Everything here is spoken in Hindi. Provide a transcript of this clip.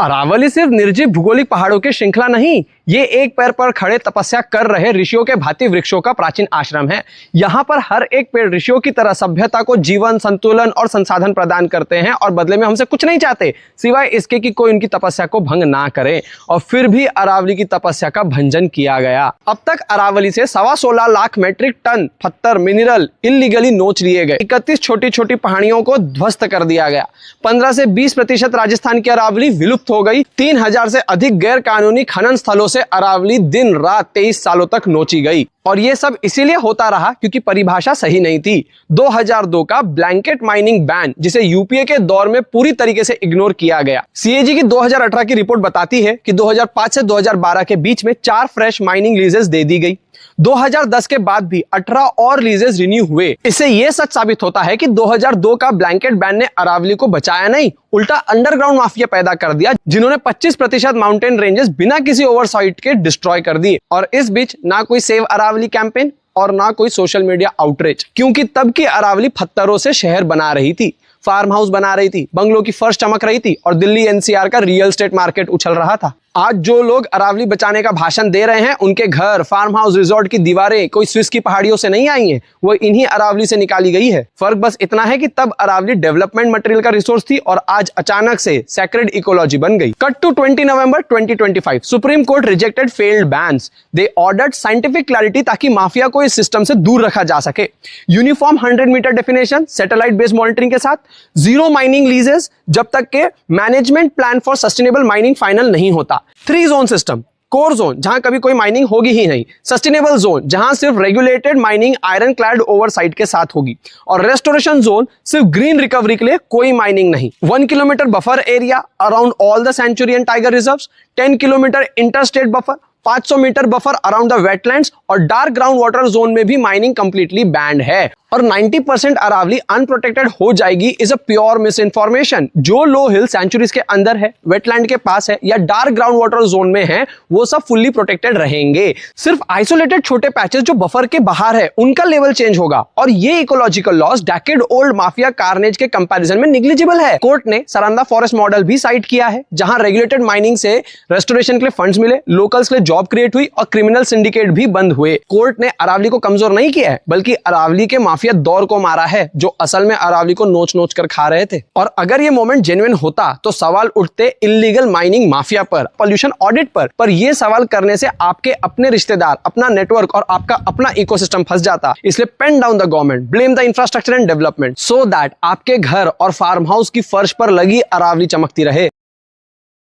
अरावली सिर्फ निर्जीव भूगोलिक पहाड़ों की श्रृंखला नहीं, ये एक पैर पर खड़े तपस्या कर रहे ऋषियों के भांति वृक्षों का प्राचीन आश्रम है। यहाँ पर हर एक पेड़ ऋषियों की तरह सभ्यता को जीवन, संतुलन और संसाधन प्रदान करते हैं और बदले में हमसे कुछ नहीं चाहते सिवाय इसके कि कोई उनकी तपस्या को भंग ना करे। और फिर भी अरावली की तपस्या का भंजन किया गया। अब तक अरावली से 16.25 लाख मेट्रिक टन पत्थर मिनरल इलीगली नोच लिए गए। 31 छोटी छोटी पहाड़ियों को ध्वस्त कर दिया गया। 15 से 20% राजस्थान की अरावली विलुप्त हो गई। 3000 से अधिक गैर कानूनी खनन स्थलों से अरावली दिन रात 23 सालों तक नोची गई। और ये सब इसीलिए होता रहा क्योंकि परिभाषा सही नहीं थी। 2002 का ब्लैंकेट माइनिंग बैन, जिसे यूपीए के दौर में पूरी तरीके से इग्नोर किया गया। सीएजी की 2018 की रिपोर्ट बताती है कि 2005 से 2012 के बीच में 4 फ्रेश माइनिंग लीजेस दे दी गई। 2010 के बाद भी 18 और लीजेस रिन्यू हुए। इससे यह सच साबित होता है कि 2002 का ब्लैंकेट बैन ने अरावली को बचाया नहीं, उल्टा अंडरग्राउंड माफिया पैदा कर दिया, जिन्होंने 25% माउंटेन रेंजेस बिना किसी ओवरसाइट के डिस्ट्रॉय कर दिए। और इस बीच ना कोई सेव अरावली कैंपेन और ना कोई सोशल मीडिया आउटरीच, क्योंकि तब की अरावली पत्थरों से शहर बना रही थी, फार्म हाउस बना रही थी, बंगलों की फर्श चमक रही थी और दिल्ली एनसीआर का रियल एस्टेट मार्केट उछल रहा था। आज जो लोग अरावली बचाने का भाषण दे रहे हैं, उनके घर, फार्म हाउस, रिजॉर्ट की दीवारें कोई स्विस की पहाड़ियों से नहीं आई हैं, वो इन्हीं अरावली से निकाली गई है। फर्क बस इतना है कि तब अरावली डेवलपमेंट मटेरियल का रिसोर्स थी और आज अचानक से सैक्रेड इकोलॉजी बन गई। Cut to 20 November 2025, Supreme Court rejected failed bans. They ordered scientific clarity ताकि माफिया को इस सिस्टम से दूर रखा जा सके। Uniform 100 metre definition, satellite based monitoring के साथ, जीरो माइनिंग लीजेस जब तक के management plan for sustainable mining final नहीं होता। 3 जोन सिस्टम, कोर जोन जहां कभी कोई माइनिंग होगी ही नहीं, सस्टेनेबल जोन जहां सिर्फ regulated mining iron clad oversight के साथ होगी, और रेस्टोरेशन जोन सिर्फ ग्रीन रिकवरी के लिए कोई माइनिंग नहीं। 1 kilometre buffer area around all the sanctuary and tiger reserves, 10 kilometre interstate buffer, 500 metre buffer around the wetlands और डार्क ग्राउंड वाटर जोन में भी माइनिंग कंप्लीटली बैंड है। और 90% अरावली अनप्रोटेक्टेड हो जाएगी is a pure miss information. जो लो हिल सेंचुरीज के अंदर है, वेटलैंड के पास है या डार्क ग्राउंड वाटर जोन में है, वो सब फुल्ली प्रोटेक्टेड रहेंगे। सिर्फ आइसोलेटेड छोटे पैचेस जो बफर के बाहर है, उनका लेवल चेंज होगा। और ये ecological loss decade old mafia carnage के कंपैरिजन में निग्लिजिबल है। कोर्ट ने सरंदा फॉरेस्ट मॉडल भी साइट किया है, जहां रेगुलेटेड माइनिंग से रेस्टोरेशन के लिए फंड्स मिले, लोकल्स के लिए जॉब क्रिएट हुई और क्रिमिनल सिंडिकेट भी बंद हुए। कोर्ट ने अरावली को कमजोर नहीं किया है, बल्कि अरावली के माफिया दौर को मारा है, जो असल में अरावली को नोच नोच कर खा रहे थे। और अगर ये मोमेंट जेन्युइन होता तो सवाल उठते इल्लीगल माइनिंग माफिया पर, पोल्यूशन ऑडिट पर ये सवाल करने से आपके अपने रिश्तेदार, अपना नेटवर्क और आपका अपना इकोसिस्टम फंस जाता। इसलिए pen down the government, blame the infrastructure and development, so that आपके घर और फार्म हाउस की फर्श पर लगी अरावली चमकती रहे।